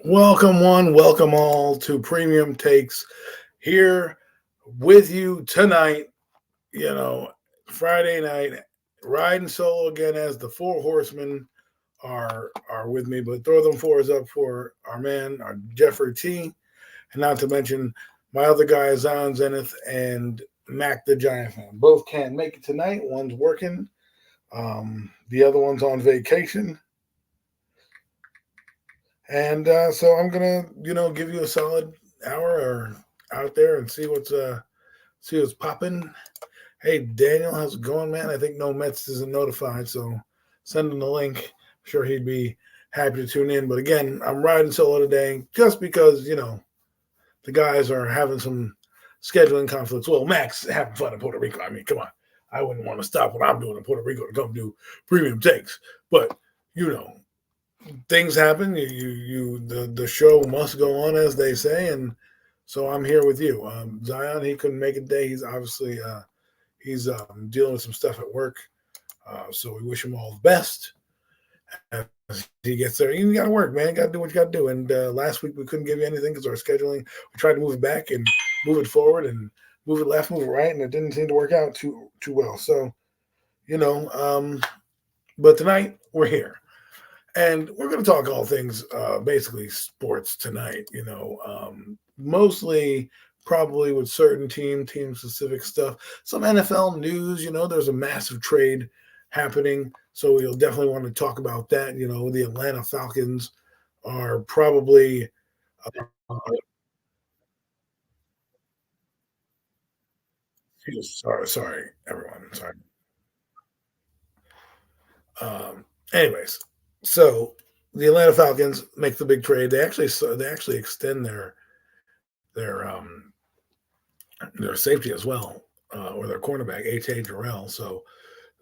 Welcome one, welcome all to Premium Takes here with you tonight. You know, Friday night, riding solo again as the four horsemen are with me, but throw them fours up for our man, our Jeffrey T, and not to mention my other guys, Zion Zenith and Mac the Giant Fan. Both can't make it tonight. One's working, the other one's on vacation. And so I'm gonna, give you a solid hour or out there and see what's popping. Hey Daniel, how's it going, man? I think No Mets isn't notified, so send him the link. I'm sure he'd be happy to tune in. But again, I'm riding solo today just because the guys are having some scheduling conflicts. Well, Max having fun in Puerto Rico. I mean, come on, I wouldn't want to stop what I'm doing in Puerto Rico to come do premium takes, but you know things happen. The show must go on, as they say, and so I'm here with you. Zion, he couldn't make it today. He's obviously he's dealing with some stuff at work, so we wish him all the best as he gets there. You got to work, man. You got to do what you got to do. And last week we couldn't give you anything because our scheduling. We tried to move it back and move it forward and move it left, move it right, and it didn't seem to work out too well. So you know, but tonight we're here. And we're going to talk all things, basically sports tonight. Mostly probably with certain team specific stuff. Some NFL news. There's a massive trade happening, so we'll definitely want to talk about that. The Atlanta Falcons are probably. Sorry, everyone. Sorry. Anyways, so the Atlanta Falcons make the big trade. They actually extend their safety as well, or their cornerback A.J. Jarrell. So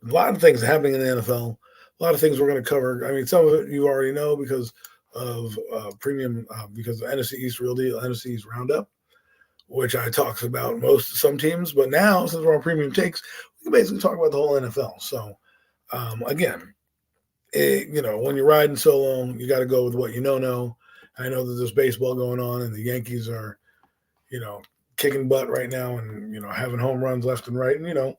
a lot of things happening in the NFL. A lot of things we're going to cover. I mean, some of it you already know because of premium, because of NFC East Real Deal, NFC East Roundup, which I talks about some teams. But now, since we're on premium takes, we can basically talk about the whole NFL. So again, when you're riding solo, you got to go with what you know. I know that there's baseball going on, and the Yankees are, you know, kicking butt right now, and having home runs left and right, and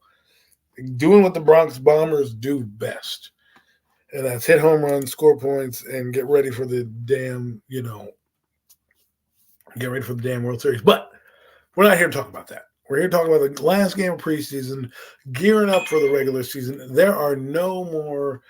doing what the Bronx Bombers do best, and that's hit home runs, score points, and get ready for the damn World Series. But we're not here to talk about that. We're here to talk about the last game of preseason, gearing up for the regular season. There are no more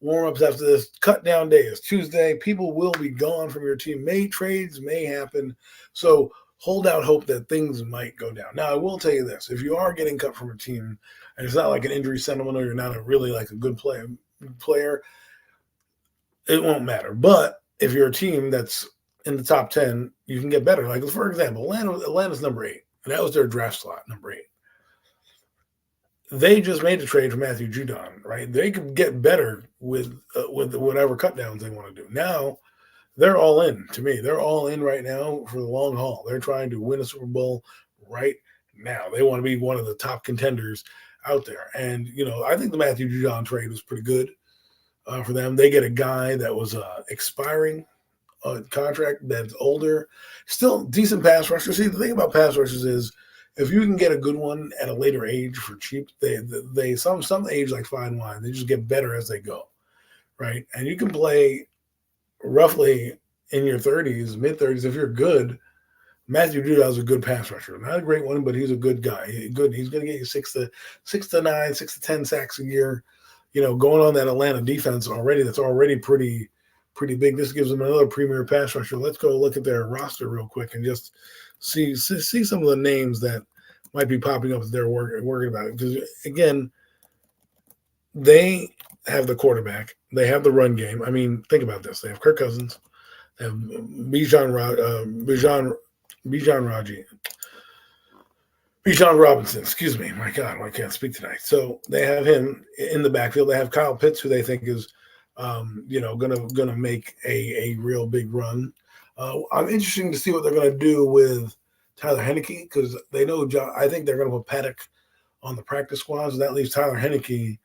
warm-ups after this. Cut down day is Tuesday. People will be gone from your team. Trades may happen. So hold out hope that things might go down. Now, I will tell you this. If you are getting cut from a team, and it's not like an injury sentiment or you're not really like a good player, it won't matter. But if you're a team that's in the top 10, you can get better. Like, for example, Atlanta's number 8, and that was their draft slot, number 8. They just made a trade for Matthew Judon, right? They could get better with whatever cut downs they want to do. Now, they're all in. To me, they're all in right now for the long haul. They're trying to win a Super Bowl right now. They want to be one of the top contenders out there. And I think the Matthew Judon trade was pretty good for them. They get a guy that was expiring contract that's older, still decent pass rusher. See, the thing about pass rushers is if you can get a good one at a later age for cheap, they some age like fine wine. They just get better as they go, right? And you can play roughly in your 30s, mid 30s if you're good. Matthew Judon's a good pass rusher, not a great one, but he's a good guy. He's going to get you 6 to 9, 6 to 10 sacks a year. Going on that Atlanta defense already, that's already pretty big. This gives them another premier pass rusher. Let's go look at their roster real quick and just see some of the names that might be popping up as they're working about it. Because again, they have the quarterback, they have the run game. I mean, think about this: they have Kirk Cousins, they have Bijan Robinson. Excuse me, my God, I can't speak tonight. So they have him in the backfield. They have Kyle Pitts, who they think is gonna make a real big run. I'm interested to see what they're gonna do with Tyler Henneke because they know I think they're gonna put Paddock on the practice squad, so that leaves Tyler Henneke,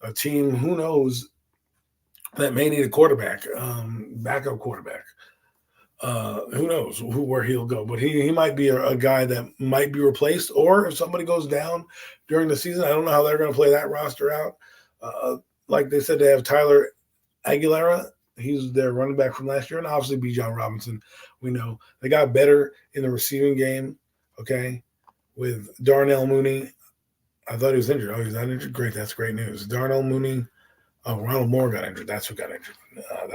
a team who knows that may need a quarterback, backup quarterback. Who knows where he'll go, but he might be a guy that might be replaced, or if somebody goes down during the season, I don't know how they're going to play that roster out. Uh, like they said, they have Tyler Aguilera. He's their running back from last year, and obviously Bijan Robinson. We know they got better in the receiving game. Okay, with Darnell Mooney. I thought he was injured. Oh, he's not injured. Great, that's great news. Darnell Mooney. Oh, Ronald Moore got injured. That's who got injured. I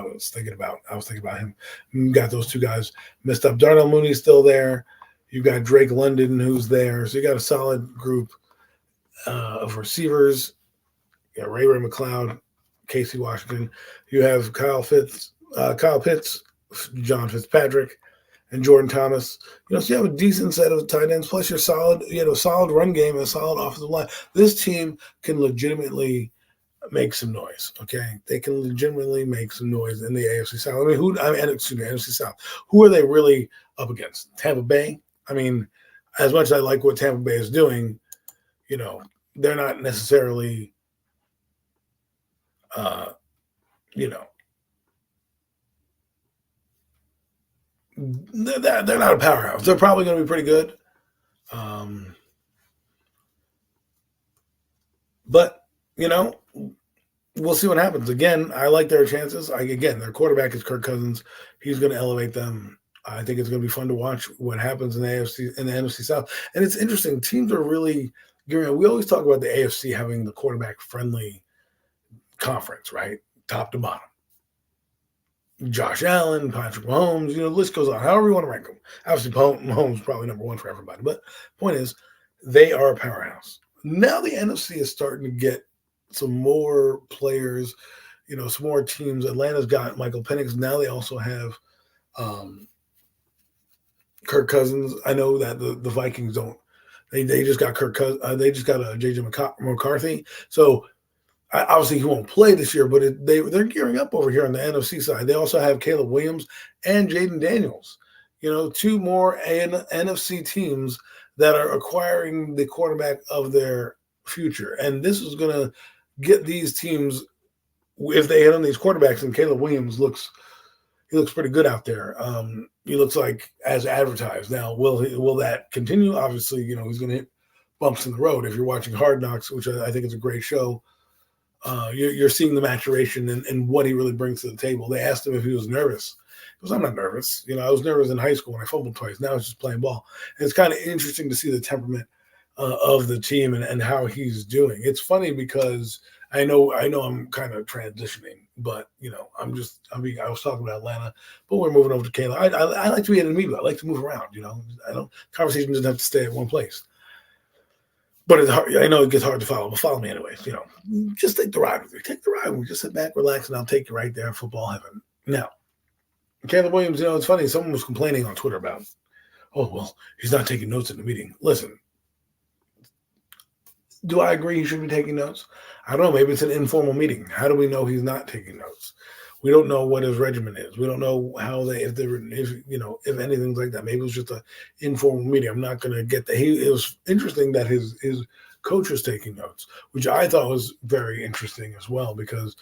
was thinking about. I was thinking about him. You got those two guys messed up. Darnell Mooney's still there. You got Drake London who's there. So you got a solid group of receivers. You got Ray McLeod, Casey Washington. You have Kyle Pitts, John Fitzpatrick, and Jordan Thomas. So you have a decent set of tight ends. Plus, you're solid. You have a solid run game and a solid offensive line. This team can legitimately make some noise. Okay, they can legitimately make some noise in the AFC South. NFC South. Who are they really up against? Tampa Bay. I mean, as much as I like what Tampa Bay is doing, they're not necessarily, they're not a powerhouse. They're probably going to be pretty good. But we'll see what happens. Again, I like their chances. Their quarterback is Kirk Cousins. He's going to elevate them. I think it's going to be fun to watch what happens in the AFC and the NFC South. And it's interesting. Teams are really gearing. We always talk about the AFC having the quarterback-friendly conference, right, top to bottom. Josh Allen, Patrick Mahomes, the list goes on. However you want to rank them. Obviously, Mahomes is probably number one for everybody. But the point is, they are a powerhouse. Now the NFC is starting to get some more players, some more teams. Atlanta's got Michael Penix. Now they also have Kirk Cousins. I know that the Vikings don't. They just got Kirk Cousins. They just got J.J. McCarthy. So obviously he won't play this year, but they're gearing up over here on the NFC side. They also have Caleb Williams and Jaden Daniels. Two more NFC teams that are acquiring the quarterback of their future. And this is going to get these teams, if they hit on these quarterbacks, and Caleb Williams looks pretty good out there. He looks like as advertised. Now, will that continue? Obviously, he's going to hit bumps in the road. If you're watching Hard Knocks, which I think is a great show, you're seeing the maturation and what he really brings to the table. They asked him if he was nervous. He goes, I'm not nervous. I was nervous in high school when I fumbled twice. Now it's just playing ball. And it's kind of interesting to see the temperament of the team and how he's doing. It's funny because I know I'm kind of transitioning, but I was talking about Atlanta, but we're moving over to Kayla. I like to be in the media. I like to move around. Conversation doesn't have to stay at one place. But it's hard. I know it gets hard to follow, but follow me anyways. Just take the ride with me. Take the ride with me. Just sit back, relax, and I'll take you right there in football heaven. Now, Caleb Williams, it's funny. Someone was complaining on Twitter about, oh, well, he's not taking notes in the meeting. Listen, do I agree he should be taking notes? I don't know. Maybe it's an informal meeting. How do we know he's not taking notes? We don't know what his regimen is. We don't know how if anything's like that. Maybe it was just an informal meeting. I'm not going to get that. It was interesting that his coach was taking notes, which I thought was very interesting as well, because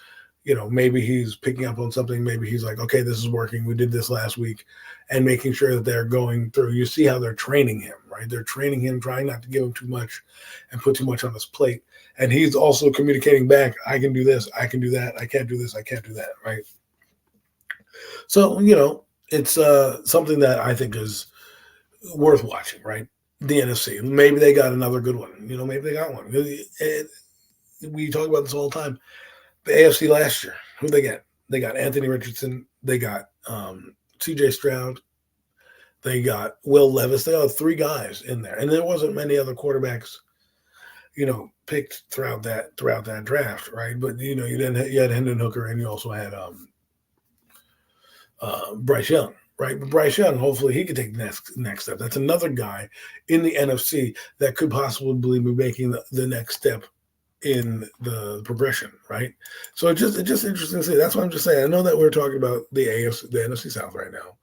maybe he's picking up on something. Maybe he's like, okay, this is working. We did this last week, and making sure that they're going through. You see how they're training him, right? They're training him, trying not to give him too much and put too much on his plate. And he's also communicating back, I can do this, I can do that, I can't do this, I can't do that, right? So, it's something that I think is worth watching, right? The NFC. Maybe they got another good one. Maybe they got one. We talk about this all the time. The AFC last year, who they get? They got Anthony Richardson. They got C.J. Stroud. They got Will Levis. They got three guys in there, and there wasn't many other quarterbacks, picked throughout that draft, right? But you had Hendon Hooker, and you also had Bryce Young, right? But Bryce Young, hopefully, he could take the next step. That's another guy in the NFC that could possibly be making the next step in the progression, right? So it's just interesting to see. That's what I'm just saying. I know that we're talking about the NFC South right now,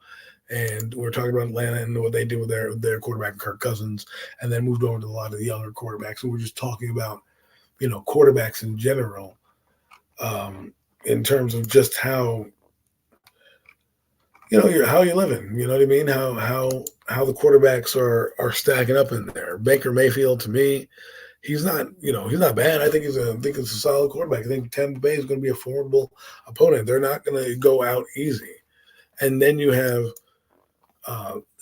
and we're talking about Atlanta and what they did with their quarterback Kirk Cousins, and then moved over to a lot of the younger quarterbacks. So we're just talking about quarterbacks in general, in terms of just how how you living. You know what I mean? How the quarterbacks are stacking up in there. Baker Mayfield, to me, he's not bad. I think it's a solid quarterback. I think Tampa Bay is going to be a formidable opponent. They're not going to go out easy. And then you have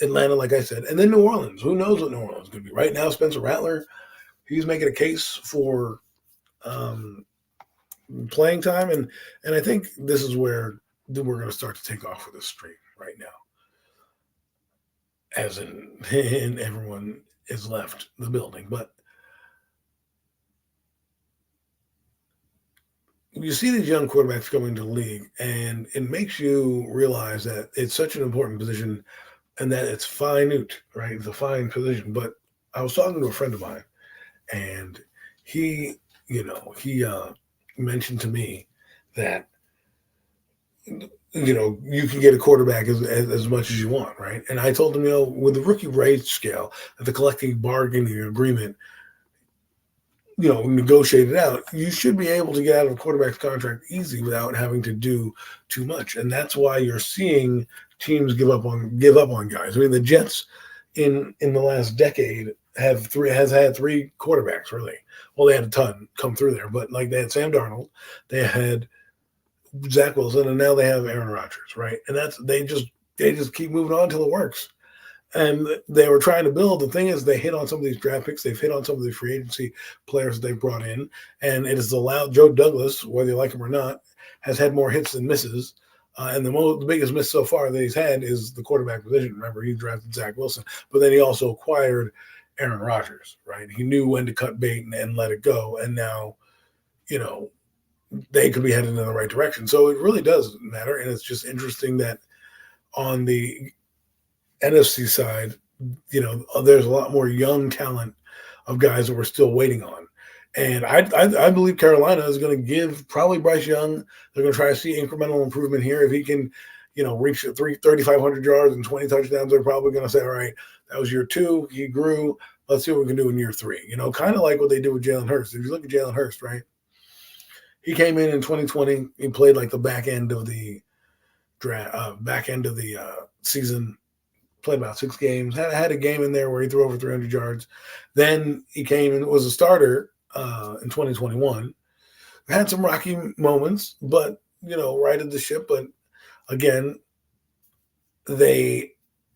Atlanta, like I said, and then New Orleans. Who knows what New Orleans is going to be? Right now, Spencer Rattler, he's making a case for um, playing time, and I think this is where we're going to start to take off with this streak right now, as in and everyone is left the building. But you see these young quarterbacks coming to the league, and it makes you realize that it's such an important position and that it's minute, right? It's a fine position. But I was talking to a friend of mine, and he, he mentioned to me that you can get a quarterback as much as you want, right? And I told him, with the rookie rate scale, the collective bargaining agreement, negotiated out, you should be able to get out of a quarterback's contract easy without having to do too much. And that's why you're seeing teams give up on guys. I mean, the Jets in the last decade has had three quarterbacks really. Well, they had a ton come through there, but like they had Sam Darnold, they had Zach Wilson, and now they have Aaron Rodgers, right? And they just keep moving on till it works. And they were trying to build. The thing is, they hit on some of these draft picks. They've hit on some of the free agency players that they've brought in, and it has allowed Joe Douglas, whether you like him or not, has had more hits than misses. And the biggest miss so far that he's had is the quarterback position. Remember, he drafted Zach Wilson, but then he also acquired Aaron Rodgers, right? He knew when to cut bait and let it go, and now, you know, they could be headed in the right direction. So it really does matter, and it's just interesting that on the NFC side, there's a lot more young talent of guys that we're still waiting on. And I believe Carolina is going to give probably Bryce Young. They're going to try to see incremental improvement here. If he can, reach 3,500 yards and 20 touchdowns, they're probably going to say, all right, that was year two. He grew. Let's see what we can do in year three. Kind of like what they did with Jalen Hurts. If you look at Jalen Hurts, right? He came in 2020. He played like the back end of the season. Played about 6 games. Had a game in there where he threw over 300 yards. Then he came and was a starter in 2021. Had some rocky moments, but righted the ship. But again, they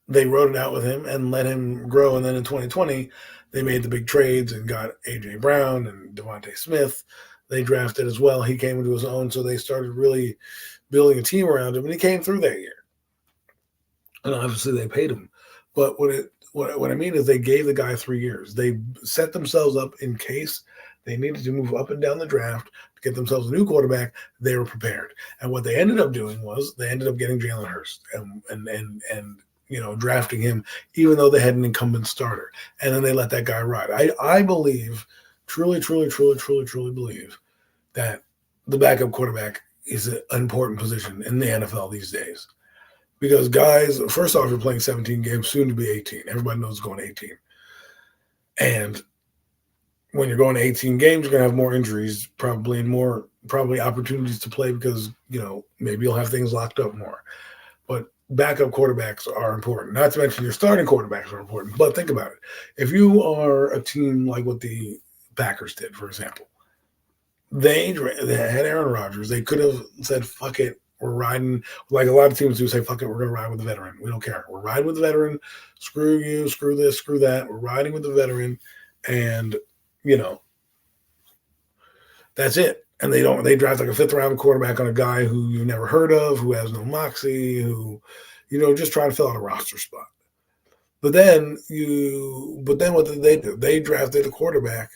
rode it out with him and let him grow. And then in 2020, they made the big trades and got AJ Brown and Devontae Smith. They drafted as well. He came into his own, so they started really building a team around him, and he came through that year. And obviously they paid him. But what I mean is they gave the guy 3 years. They set themselves up in case they needed to move up and down the draft to get themselves a new quarterback. They were prepared. And what they ended up doing was they ended up getting Jalen Hurts and drafting him, even though they had an incumbent starter. And then they let that guy ride. I believe, truly believe that the backup quarterback is an important position in the NFL these days. Because guys, first off, you're playing 17 games, soon to be 18. Everybody knows it's going 18. And when you're going to 18 games, you're going to have more injuries, probably, and more opportunities to play because, maybe you'll have things locked up more. But backup quarterbacks are important. Not to mention your starting quarterbacks are important. But think about it. If you are a team like what the Packers did, for example, they had Aaron Rodgers. They could have said, fuck it. We're riding, like a lot of teams do, say, fuck it, we're going to ride with the veteran. We don't care. We're riding with the veteran. Screw you, screw this, screw that. We're riding with the veteran. And, that's it. And they draft like a 5th-round quarterback on a guy who you've never heard of, who has no moxie, who, just trying to fill out a roster spot. But then what did they do? They drafted a quarterback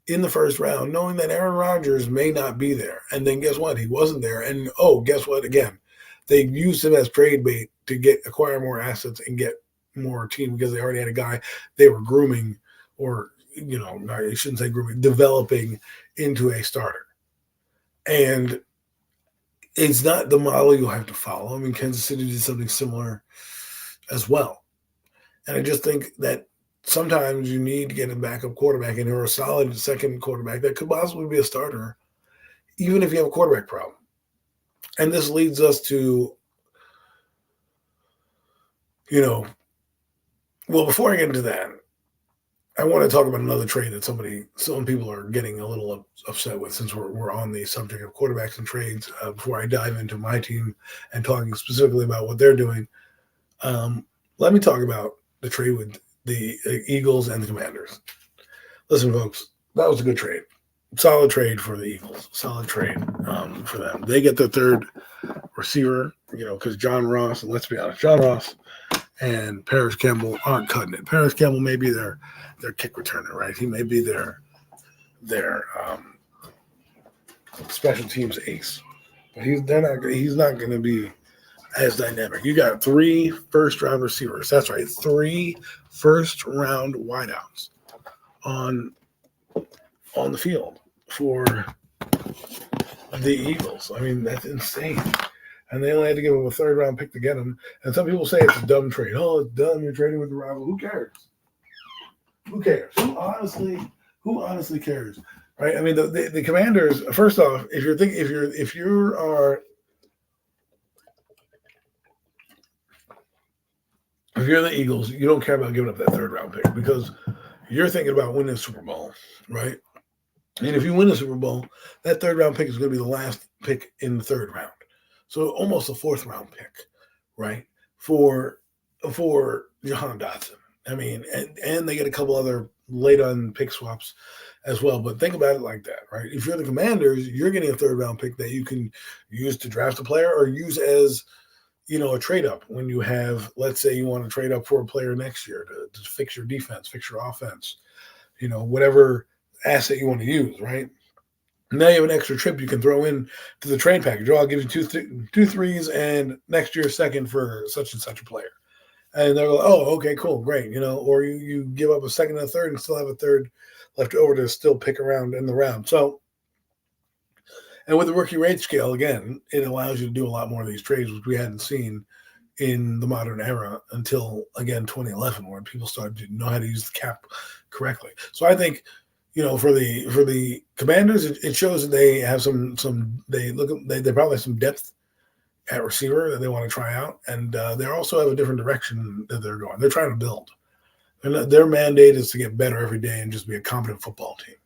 in the first round, knowing that Aaron Rodgers may not be there. And then guess what? He wasn't there. And guess what? Again, they used him as trade bait to acquire more assets and get more team because they already had a guy they were grooming, or, I shouldn't say grooming, developing into a starter. And it's not the model you'll have to follow. I mean, Kansas City did something similar as well. And I just think that sometimes you need to get a backup quarterback in or a solid second quarterback that could possibly be a starter, even if you have a quarterback problem. And this leads us to You know, well, before I get into that, I want to talk about another trade that some people are getting a little upset with since we're on the subject of quarterbacks and trades. Before I dive into my team and talking specifically about what they're doing, um, let me talk about the trade with the Eagles and the Commanders. Listen, folks, that was a good trade. Solid trade for the Eagles. Solid trade for them. They get their third receiver, because John Ross, and let's be honest, John Ross and Paris Campbell aren't cutting it. Paris Campbell may be their kick returner, right? He may be their special teams ace, but he's not going to be as dynamic. You got 3 first-round receivers. That's right, 3 first-round wideouts on the field for the Eagles. I mean, that's insane. And they only had to give him a third-round pick to get him. And some people say it's a dumb trade. Oh, it's dumb. You're trading with the rival. Who cares? Who cares? Who honestly cares? Right? I mean, the Commanders. First off, if you're the Eagles, you don't care about giving up that third-round pick because you're thinking about winning the Super Bowl, right? And if you win the Super Bowl, that third-round pick is going to be the last pick in the third round. So almost a 4th-round pick, right, for Jahan Dotson. I mean, and they get a couple other late-on pick swaps as well. But think about it like that, right? If you're the Commanders, you're getting a third-round pick that you can use to draft a player or use as a trade-up when you have, let's say you want to trade up for a player next year to fix your defense, fix your offense, whatever asset you want to use, right? Now you have an extra trip you can throw in to the trade package. Oh, I'll give you two threes and next year's second for such and such a player. And they're like, oh, okay, cool, great. Or you give up a second and a third and still have a third left over to still pick around in the round. So, and with the rookie rate scale, again, it allows you to do a lot more of these trades, which we hadn't seen in the modern era until, again, 2011, where people started to know how to use the cap correctly. So I think, for the Commanders, it shows that they have they probably have some depth at receiver that they want to try out, and they also have a different direction that they're going. They're trying to build. Their mandate is to get better every day and just be a competent football team.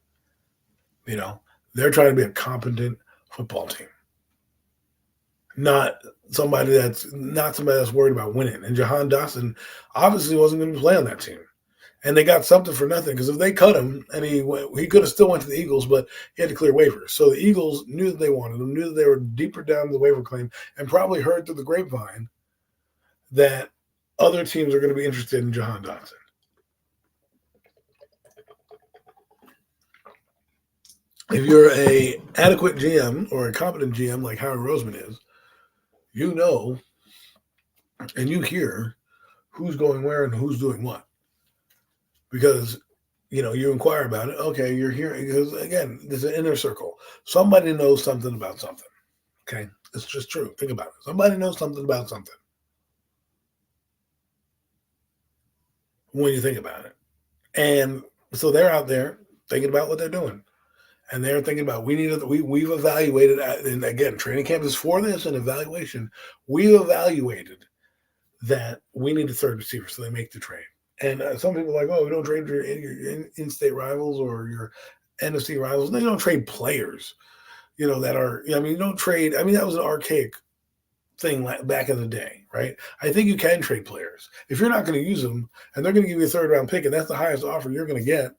They're trying to be a competent football team, not somebody that's worried about winning. And Jahan Dotson obviously wasn't going to play on that team. And they got something for nothing because if they cut him and he could have still went to the Eagles, but he had to clear waivers. So the Eagles knew that they wanted him, knew that they were deeper down the waiver claim, and probably heard through the grapevine that other teams are going to be interested in Jahan Dotson. If you're a adequate GM or a competent GM like Howard Roseman is, and you hear who's going where and who's doing what. Because, you inquire about it. Okay, you're hearing, because again, there's an inner circle. Somebody knows something about something. Okay, it's just true. Think about it. Somebody knows something about something. When you think about it. And so they're out there thinking about what they're doing. And they're thinking about, we've evaluated, and again, training camp is for this and evaluation. We've evaluated that we need a third receiver, so they make the trade. And some people are like, oh, we don't trade your in-state rivals or your NFC rivals. No, you don't trade players, that are, you don't trade. I mean, that was an archaic thing back in the day, right? I think you can trade players. If you're not going to use them and they're going to give you a third-round pick and that's the highest offer you're going to get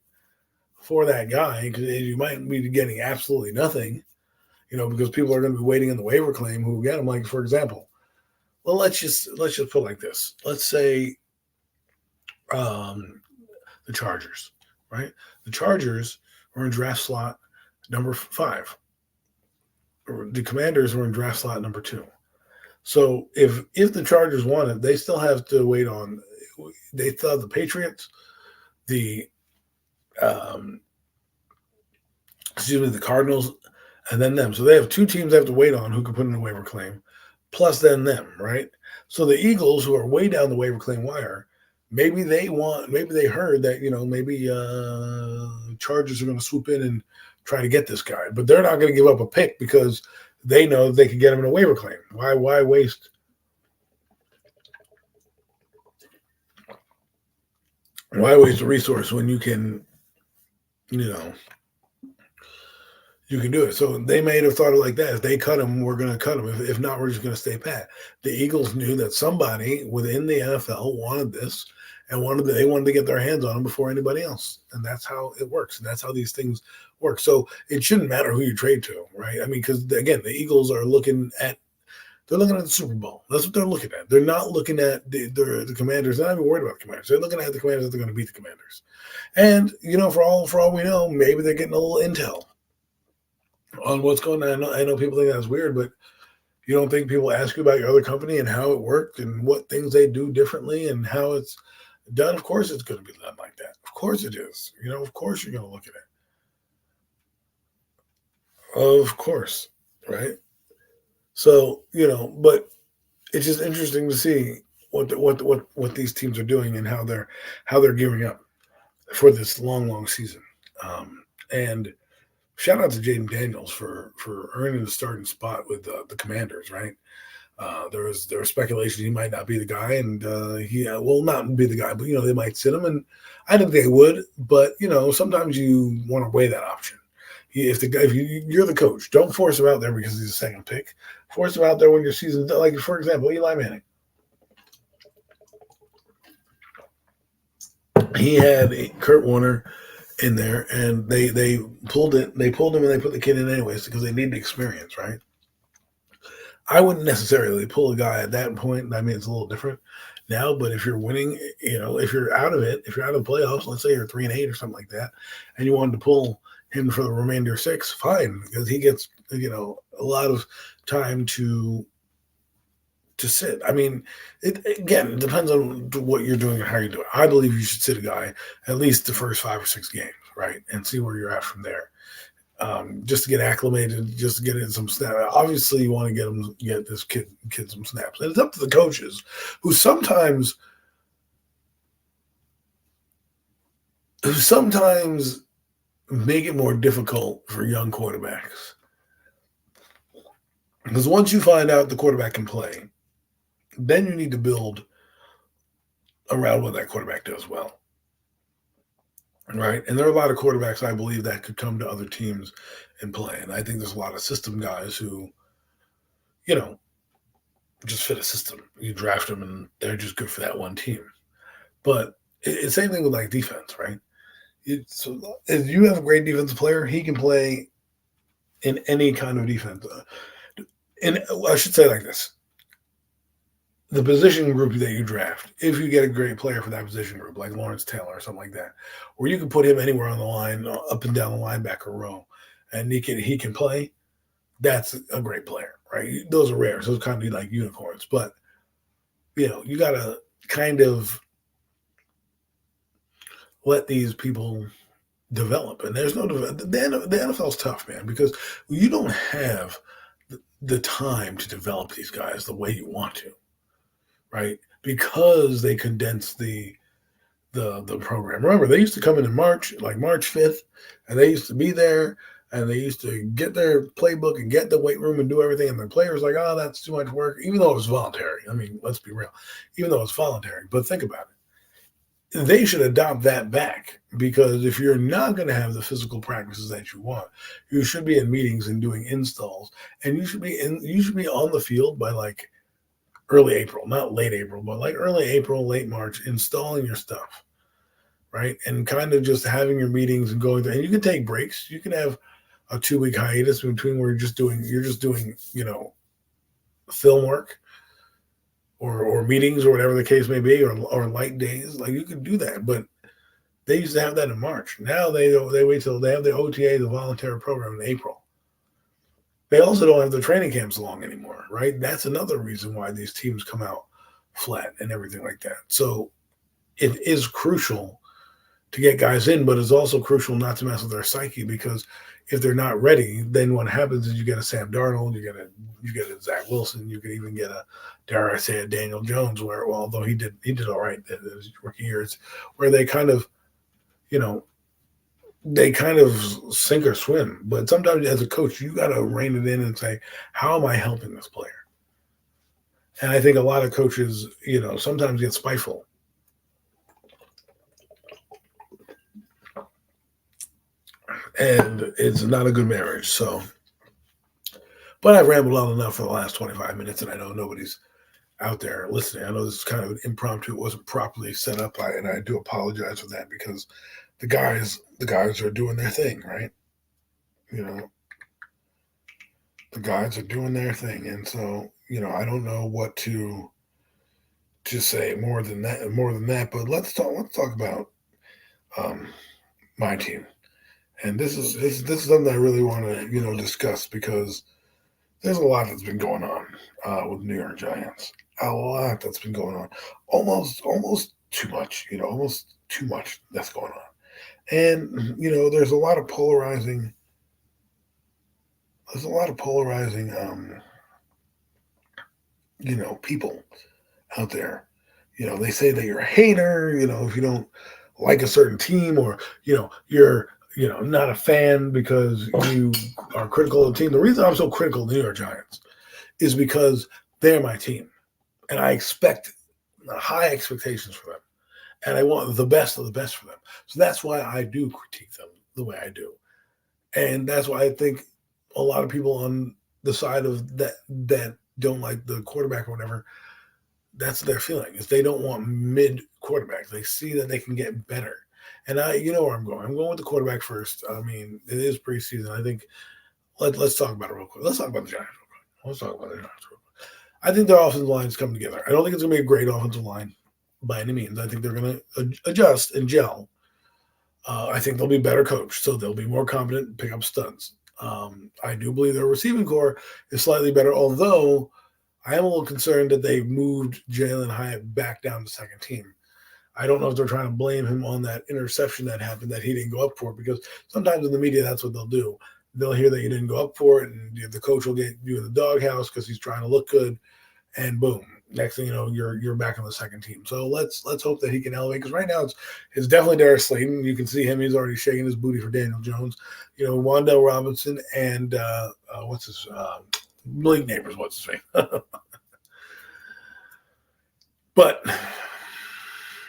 for that guy, because you might be getting absolutely nothing, because people are going to be waiting in the waiver claim who get them. Like, for example, well, let's just put it like this. Let's say the Chargers, right? The Chargers were in draft slot number 5. The Commanders were in draft slot number 2. So if the Chargers won it, they still have to wait on. They still have the Patriots, the Cardinals, and then them. So they have 2 teams they have to wait on who can put in a waiver claim, plus then them, right? So the Eagles, who are way down the waiver claim wire, maybe they heard that, maybe Chargers are going to swoop in and try to get this guy, but they're not going to give up a pick because they know they can get him in a waiver claim. Why waste Why waste a resource when you can, you know, you can do it. So they may have thought it like that. If they cut him, we're going to cut him. If not, we're just going to stay pat. The Eagles knew that somebody within the NFL wanted this and they wanted to get their hands on him before anybody else. And that's how it works. And that's how these things work. So it shouldn't matter who you trade to, right? I mean, because again, the Eagles are looking at the Super Bowl. That's what they're looking at. They're not looking at the Commanders. They're not even worried about the Commanders. They're looking at the Commanders that they're going to beat the Commanders. And for all we know, maybe they're getting a little intel on what's going on. I know people think that's weird, but you don't think people ask you about your other company and how it worked and what things they do differently and how it's done? Of course, it's going to be done like that. Of course, it is. Of course, you're going to look at it. Of course, right? So but it's just interesting to see what these teams are doing and how they're gearing up for this long season. And shout out to Jaden Daniels for earning the starting spot with the Commanders, right? There was speculation he might not be the guy, and he will not be the guy, but they might sit him, and I think they would. But sometimes you want to weigh that option. If you're the coach, don't force him out there because he's a second pick. Force him out there when your season's done. Like for example, Eli Manning. He had Kurt Warner in there, and they pulled it. They pulled him, and they put the kid in anyways because they need the experience, right? I wouldn't necessarily pull a guy at that point. I mean, it's a little different now, but if you're winning, if you're out of it, if you're out of the playoffs, let's say you're 3-8 or something like that, and you wanted to pull him for the remainder 6, fine, because he gets a lot of time to sit. I mean, it depends on what you're doing and how you do it. I believe you should sit a guy at least the first 5 or 6 games, right, and see where you're at from there. Just to get acclimated, just to get in some snaps. Obviously, you want to get this kid some snaps, and it's up to the coaches, who sometimes make it more difficult for young quarterbacks, because once you find out the quarterback can play, then you need to build around what that quarterback does well. Right. And there are a lot of quarterbacks, I believe, that could come to other teams and play. And I think there's a lot of system guys who, just fit a system. You draft them and they're just good for that one team. But it's the same thing with like defense, right? If you have a great defensive player, he can play in any kind of defense. And I should say like this: the position group that you draft, if you get a great player for that position group, like Lawrence Taylor or something like that, where you can put him anywhere on the line, up and down the linebacker row, and he can play, that's a great player, right? Those are rare. So it's kind of like unicorns. But, you got to kind of let these people develop. And there's no the NFL's tough, man, because you don't have the time to develop these guys the way you want to, right? Because they condense the program. Remember, they used to come in March, like March 5th, and they used to be there, and they used to get their playbook and get the weight room and do everything. And the players like, oh, that's too much work, even though it was voluntary. I mean, let's be real, even though it's voluntary. But think about it. They should adopt that back, because if you're not going to have the physical practices that you want, you should be in meetings and doing installs, and you should be on the field by like early April, not late April, but like early April, late March, installing your stuff, right? And kind of just having your meetings and going through. And you can take breaks. You can have a 2-week hiatus between where you're just doing film work or meetings or whatever the case may be, or light days. Like, you can do that, but they used to have that in March. Now they wait till they have the OTA, the voluntary program, in April. They also don't have the training camps long anymore, right? That's another reason why these teams come out flat and everything like that. So it is crucial to get guys in, but it's also crucial not to mess with their psyche, because if they're not ready, then what happens is you get a Sam Darnold, you get a Zach Wilson, you could even get a, dare I say, a Daniel Jones, where, well, although he did all right in his rookie years, where they kind of, they kind of sink or swim. But sometimes as a coach, you got to rein it in and say, how am I helping this player? And I think a lot of coaches, sometimes get spiteful. and it's not a good marriage. So, but I've rambled on enough for the last 25 minutes, and I know nobody's out there listening. I know this is kind of an impromptu; it wasn't properly set up, and I do apologize for that because the guys are doing their thing, right? You know, the guys are doing their thing, and so I don't know what to say more than that. More than that, but let's talk about um, my team, and this is something I really want to discuss because there's a lot that's been going on with New York Giants. A lot that's been going on, almost too much. Almost too much that's going on, and there's a lot of polarizing. There's a lot of polarizing, people out there. They say that you're a hater, if you don't like a certain team or, you're, not a fan because you are critical of the team. The reason I'm so critical of the New York Giants is because they're my team and I expect high expectations for them and I want the best of the best for them. So that's why I do critique them the way I do. And that's why I think a lot of people on the side of that don't like the quarterback or whatever, that's their feeling is they don't want mid quarterbacks. They see that they can get better. And you know where I'm going. I'm going with the quarterback first. I mean, it is preseason. I think let's talk about it real quick. Let's talk about the Giants real quick. Let's talk about the Giants real quick. I think their offensive line is coming together. I don't think it's going to be a great offensive line by any means. I think they're going to adjust and gel. I think they'll be better coached, so they'll be more competent and pick up studs. I do believe their receiving core is slightly better, although I am a little concerned that they've moved Jalen Hyatt back down to second team. I don't know if they're trying to blame him on that interception that happened that he didn't go up for, because sometimes in the media, that's what they'll do. They'll hear that you didn't go up for it, and the coach will get you in the doghouse because he's trying to look good, and boom. Next thing you know, you're back on the second team. So let's hope that he can elevate, because right now it's definitely Darius Slayton. You can see him; he's already shaking his booty for Daniel Jones. Wan'Dale Robinson and what's his Blake Neighbors? What's his name? But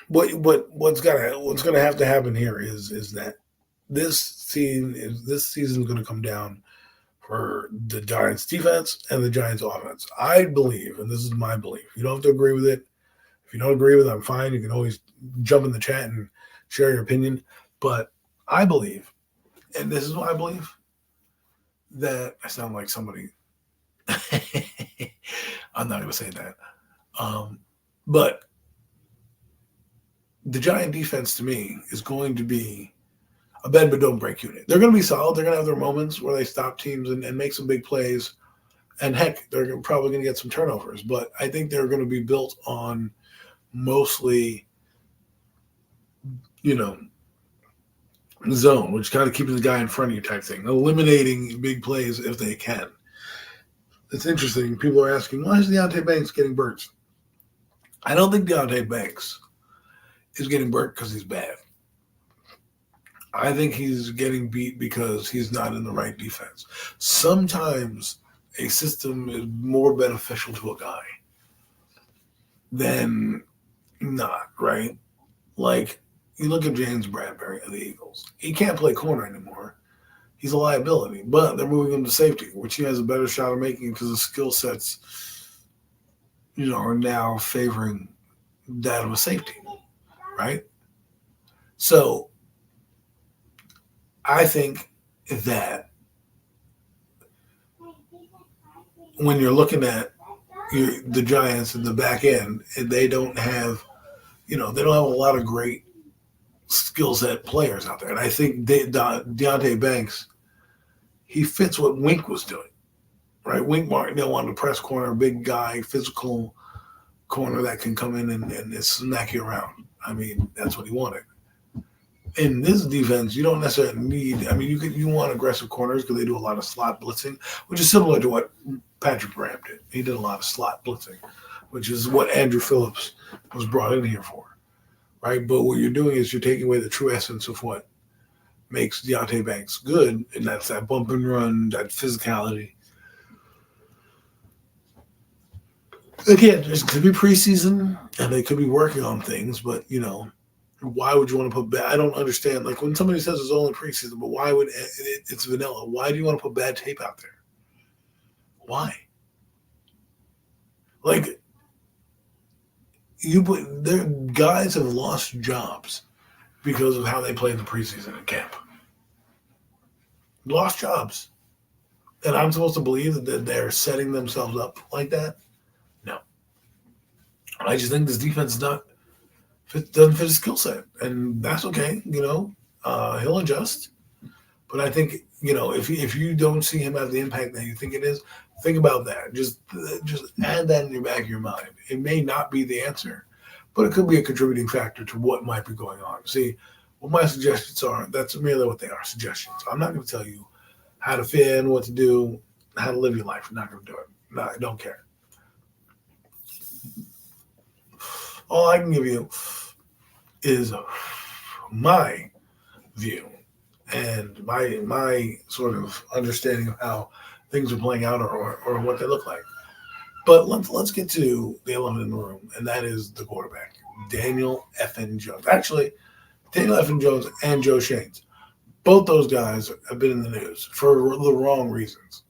what's gonna have to happen here is that this season is going to come down for the Giants defense and the Giants offense. I believe, and this is my belief, you don't have to agree with it. If you don't agree with it, I'm fine. You can always jump in the chat and share your opinion. But I believe, and this is what I believe, that I sound like somebody. I'm not going to say that. But the Giant defense, to me, is going to be a bend but don't break unit. They're going to be solid. They're going to have their moments where they stop teams and make some big plays. And heck, they're probably going to get some turnovers. But I think they're going to be built on mostly, zone, which kind of keeps the guy in front of you type thing, eliminating big plays if they can. It's interesting. People are asking, why is Deonte Banks getting burnt? I don't think Deonte Banks is getting burnt because he's bad. I think he's getting beat because he's not in the right defense. Sometimes a system is more beneficial to a guy than not, right? Like, you look at James Bradbury of the Eagles. He can't play corner anymore. He's a liability, but they're moving him to safety, which he has a better shot of making because the skill sets, are now favoring that of a safety, right? So I think that when you're looking at the Giants in the back end, they don't have, they don't have a lot of great skill set players out there. And I think Deonte Banks, he fits what Wink was doing, right? Wink Martindale wanted to press corner, big guy, physical corner that can come in and smack you around. I mean, that's what he wanted. In this defense, you don't necessarily need. I mean, you want aggressive corners because they do a lot of slot blitzing, which is similar to what Patrick Graham did. He did a lot of slot blitzing, which is what Andrew Phillips was brought in here for, right? But what you're doing is you're taking away the true essence of what makes Deonte Banks good, and that's that bump and run, that physicality. Again, it could be preseason, and they could be working on things, but Why would you want to put bad? I don't understand. Like when somebody says it's only preseason, but why would it's vanilla? Why do you want to put bad tape out there? Why? Like you put their guys have lost jobs because of how they played the preseason in camp. Lost jobs. And I'm supposed to believe that they're setting themselves up like that? No. I just think this defense doesn't fit his skill set. And that's okay. He'll adjust. But I think, if you don't see him have the impact that you think it is, think about that. Just add that in the back of your mind. It may not be the answer, but it could be a contributing factor to what might be going on. See, what my suggestions are, that's merely what they are, suggestions. I'm not going to tell you how to fit in, what to do, how to live your life. I'm not going to do it. No, I don't care. All I can give you is my view and my sort of understanding of how things are playing out or what they look like. But let's get to the elephant in the room, and that is the quarterback, Daniel Effin Jones. Actually, Daniel Effin Jones and Joe Shanes. Both those guys have been in the news for the wrong reasons.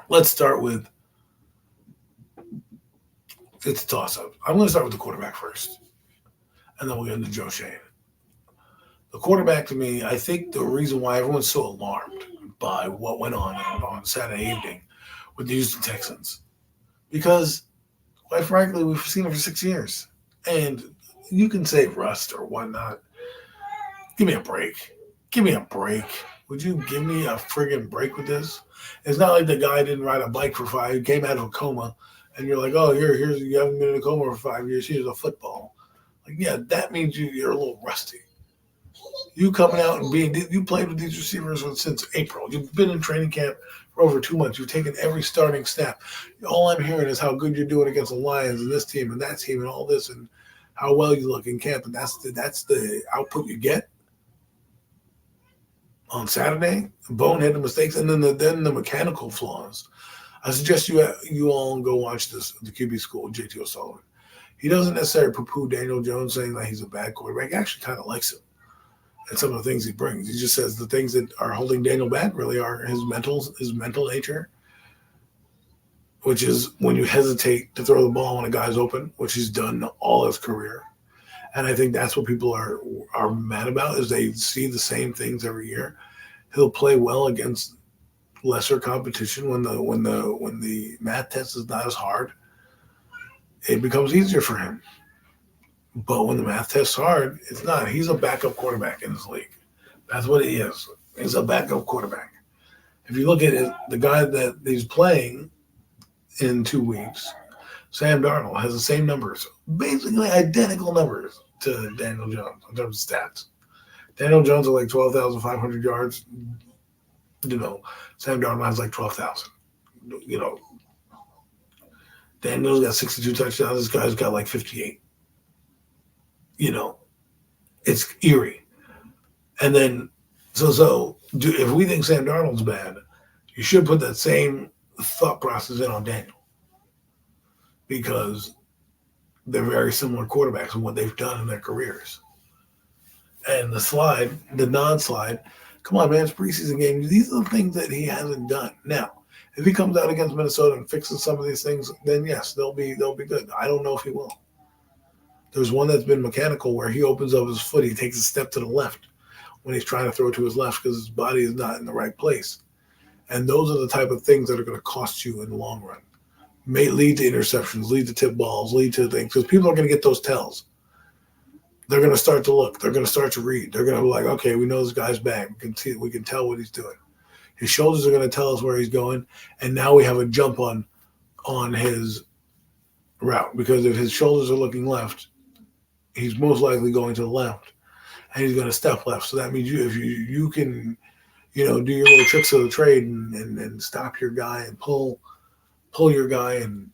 Let's start with it's a toss-up. I'm going to start with the quarterback first, and then we'll get into Joe Shane. The quarterback, to me, I think the reason why everyone's so alarmed by what went on Saturday evening with the Houston Texans, because, quite frankly, we've seen it for 6 years. And you can say rust or whatnot. Give me a break. Give me a break. Would you give me a friggin' break with this? It's not like the guy didn't ride a bike for 5 years, came out of a coma, and you're like, oh, here's you haven't been in a coma for 5 years. Here's a football. Like, yeah, that means you're a little rusty. You coming out and you played with these receivers since April. You've been in training camp for over 2 months. You've taken every starting snap. All I'm hearing is how good you're doing against the Lions and this team and that team and all this and how well you look in camp. And that's the output you get on Saturday. Boneheaded mistakes and then the mechanical flaws. I suggest you all go watch the QB School with JT O'Sullivan. He doesn't necessarily poo-poo Daniel Jones saying that he's a bad quarterback. He actually kind of likes him. And some of the things he brings. He just says the things that are holding Daniel back really are his mental nature, which is when you hesitate to throw the ball when a guy's open, which he's done all his career. And I think that's what people are mad about is they see the same things every year. He'll play well against lesser competition when the math test is not as hard. It becomes easier for him. But when the math test's hard, it's not. He's a backup quarterback in this league. That's what he is. He's a backup quarterback. If you look at it, the guy that he's playing in 2 weeks, Sam Darnold, has the same numbers, basically identical numbers to Daniel Jones in terms of stats. Daniel Jones has like 12,500 yards. Sam Darnold has like 12,000. Daniel's got 62 touchdowns. This guy's got like 58. It's eerie. And then, if we think Sam Darnold's bad, you should put that same thought process in on Daniel. Because they're very similar quarterbacks and what they've done in their careers. And the non-slide, come on, man, it's preseason game. These are the things that he hasn't done. Now, if he comes out against Minnesota and fixes some of these things, then yes, they'll be good. I don't know if he will. There's one that's been mechanical where he opens up his foot. He takes a step to the left when he's trying to throw to his left because his body is not in the right place. And those are the type of things that are going to cost you in the long run. May lead to interceptions, lead to tip balls, lead to things. Because people are going to get those tells. They're going to start to look. They're going to start to read. They're going to be like, okay, we know this guy's back. We can tell what he's doing. His shoulders are going to tell us where he's going. And now we have a jump on his route. Because if his shoulders are looking left, he's most likely going to the left, and he's going to step left. So that means if you can, do your little tricks of the trade and stop your guy and pull your guy and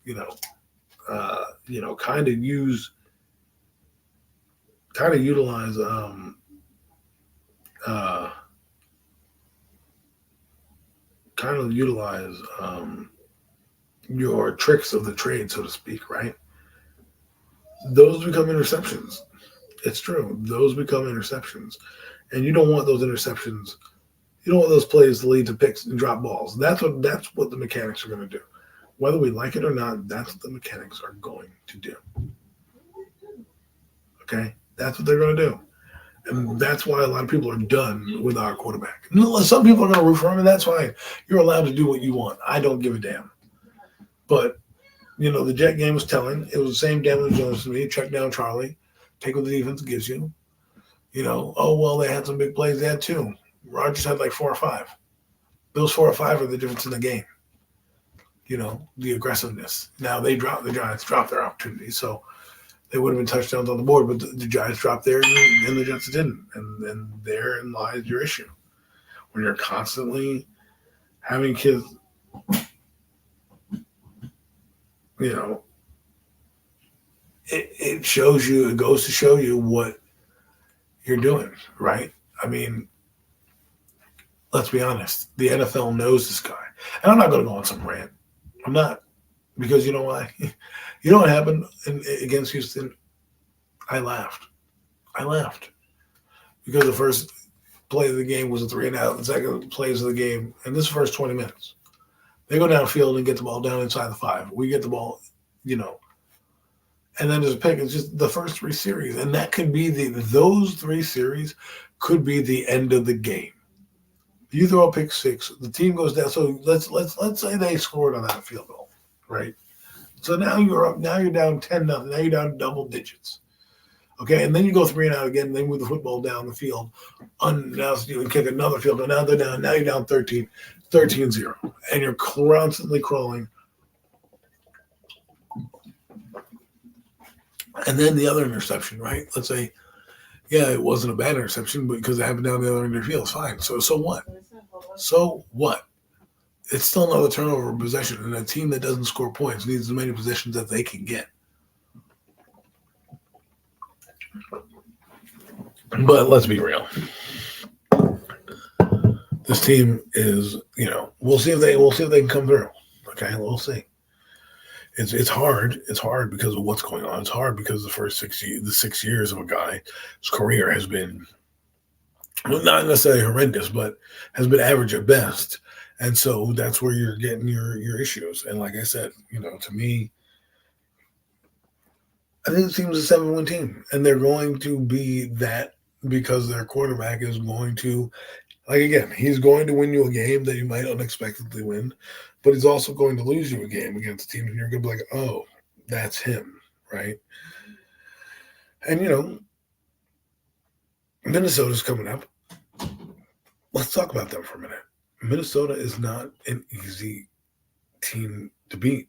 kind of utilize your tricks of the trade, so to speak, right? Those become interceptions. It's true. Those become interceptions. And you don't want those interceptions. You don't want those plays to lead to picks and drop balls. That's what the mechanics are going to do. Whether we like it or not, that's what the mechanics are going to do. Okay? That's what they're going to do. And that's why a lot of people are done with our quarterback. Some people are going to root for him, and that's fine. You're allowed to do what you want. I don't give a damn. But, the Jet game was telling. It was the same Daniel Jones to me. Check down Charlie. Take what the defense gives you. They had some big plays. They had 2. Rodgers had like 4 or 5. Those 4 or 5 are the difference in the game. The aggressiveness. Now the Giants dropped their opportunities, so they would have been touchdowns on the board, but the Giants dropped theirs and the Jets didn't. And therein lies your issue. When you're constantly having kids, it shows you, it goes to show you what you're doing, right? I mean, let's be honest. The NFL knows this guy. And I'm not going to go on some rant. I'm not. Because you know why? You know what happened against Houston? I laughed. Because the first play of the game was a 3-and-out. The second plays of the game, and this first 20 minutes. They go downfield and get the ball down inside the 5. We get the ball, and then there's a pick. It's just the first 3 series. And that could be those 3 series could be the end of the game. You throw a pick 6, the team goes down. So let's say they scored on that field goal, right? So now you're up. Now you're down 10-0. Now you're down double digits. Okay, and then you go 3-and-out again. And they move the football down the field. Now you kick another field goal. Now they're down. Now you're down 13-0, and you're constantly crawling. And then the other interception, right? Let's say, yeah, it wasn't a bad interception, but because it happened down the other end of the field, it's fine. So what? So what? It's still another turnover possession, and a team that doesn't score points needs as many possessions that they can get. But let's be real. This team is, we'll see if they can come through. Okay, we'll see. It's hard. It's hard because of what's going on. It's hard because the 6 years of a guy's career has been, well, not necessarily horrendous, but has been average at best. And so that's where you're getting your issues. And like I said, to me, I think the team's a 7-win team, and they're going to be that because their quarterback is going to, he's going to win you a game that you might unexpectedly win, but he's also going to lose you a game against teams, and you're going to be like, oh, that's him, right? And, Minnesota's coming up. Let's talk about them for a minute. Minnesota is not an easy team to beat,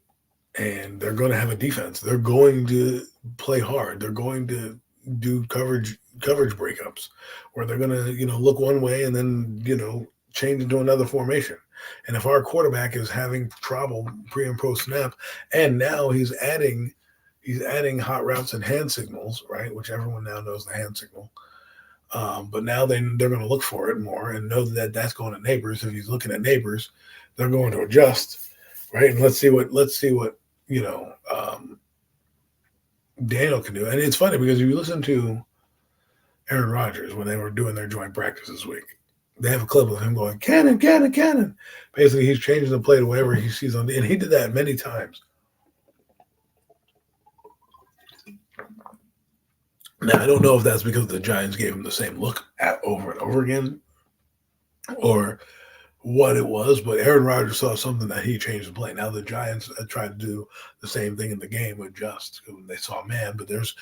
and they're going to have a defense. They're going to play hard. They're going to do coverage breakups where they're going to, look one way and then, change into another formation. And if our quarterback is having trouble pre and pro snap, and now he's adding hot routes and hand signals, right? Which everyone now knows the hand signal. But now they're going to look for it more and know that that's going to Neighbors. If he's looking at Neighbors, they're going to adjust, right? And let's see what Daniel can do. And it's funny because if you listen to Aaron Rodgers when they were doing their joint practice this week, they have a clip of him going, cannon, cannon, cannon. Basically, he's changing the play to whatever he sees and he did that many times. Now, I don't know if that's because the Giants gave him the same look over and over again or what it was, but Aaron Rodgers saw something that he changed the play. Now the Giants tried to do the same thing in the game, adjust when they saw man, but there's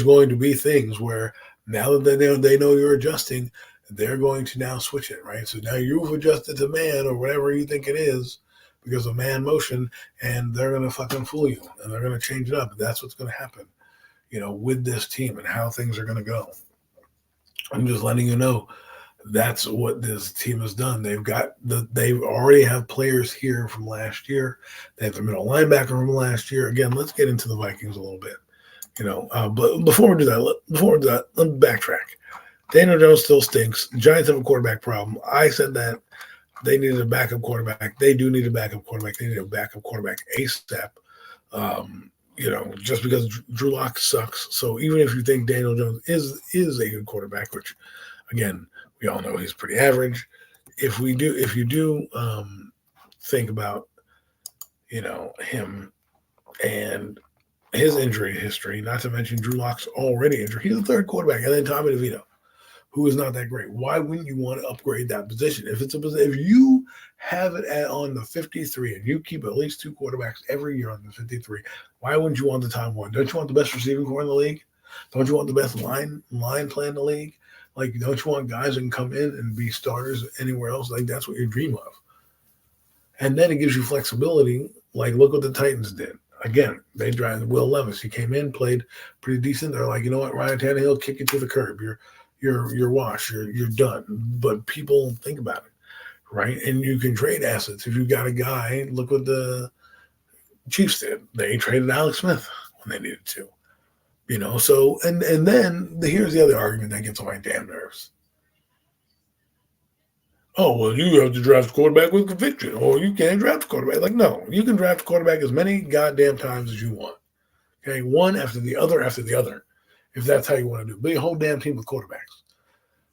going to be things where now that they know you're adjusting, they're going to now switch it, right? So now you've adjusted to man or whatever you think it is because of man motion, and they're going to fucking fool you, and they're going to change it up. That's what's going to happen, with this team and how things are going to go. I'm just letting you know that's what this team has done. They already have players here from last year. They have the middle linebacker from last year. Again, let's get into the Vikings a little bit, but before we do that, let me backtrack. Daniel Jones still stinks. The Giants have a quarterback problem. I said that they needed a backup quarterback. They do need a backup quarterback. They need a backup quarterback ASAP. just because Drew Lock sucks. So even if you think Daniel Jones is a good quarterback, which again we all know he's pretty average, if you do think about him and his injury history, not to mention Drew Lock's already injured, he's the third quarterback, and then Tommy DeVito, who is not that great. Why wouldn't you want to upgrade that position? If you have it on the 53 and you keep at least two quarterbacks every year on the 53, why wouldn't you want the top one? Don't you want the best receiving core in the league? Don't you want the best line play in the league? Like, don't you want guys that can come in and be starters anywhere else? Like, that's what you dream of. And then it gives you flexibility. Like, look what the Titans did. Again, they drafted Will Levis. He came in, played pretty decent. They're like, you know what, Ryan Tannehill, kick you to the curb. You're washed. You're done. But people think about it, right? And you can trade assets. If you got a guy, look what the Chiefs did. They traded Alex Smith when they needed to. So and then here's the other argument that gets on my damn nerves. Oh, well, you have to draft a quarterback with conviction, or you can't draft a quarterback. Like, no, you can draft a quarterback as many goddamn times as you want. Okay, one after the other, if that's how you want to do. Build a whole damn team with quarterbacks.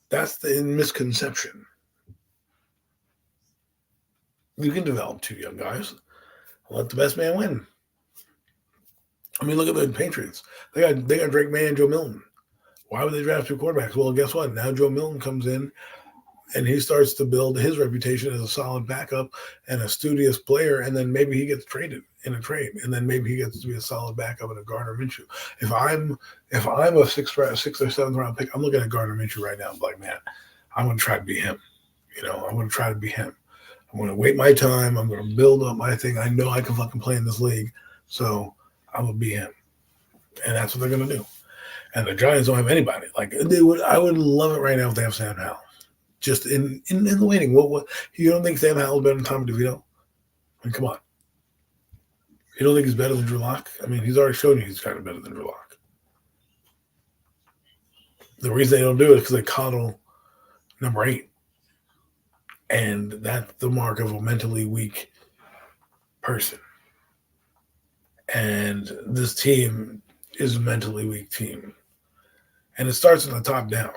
That's the misconception. You can develop two young guys. Let the best man win. I mean, look at the Patriots. They got Drake May and Joe Milton. Why would they draft two quarterbacks? Well, guess what? Now Joe Milton comes in and he starts to build his reputation as a solid backup and a studious player, and then maybe he gets traded in a trade, and then maybe he gets to be a solid backup in a Gardner Minshew. If I'm a sixth or seventh round pick, I'm looking at Gardner Minshew right now. I'm like, man, I'm going to try to be him. I'm going to try to be him. I'm going to wait my time. I'm going to build up my thing. I know I can fucking play in this league, so I'm going to be him. And that's what they're going to do. And the Giants don't have anybody. Like, I would love it right now if they have Sam Howell. Just in the waiting. What you don't think Sam Howell is better than Tommy DeVito? I mean, come on. You don't think he's better than Drew Lock? I mean, he's already shown you he's kind of better than Drew Lock. The reason they don't do it is because they coddle number 8. And that's the mark of a mentally weak person. And this team is a mentally weak team. And it starts from the top down.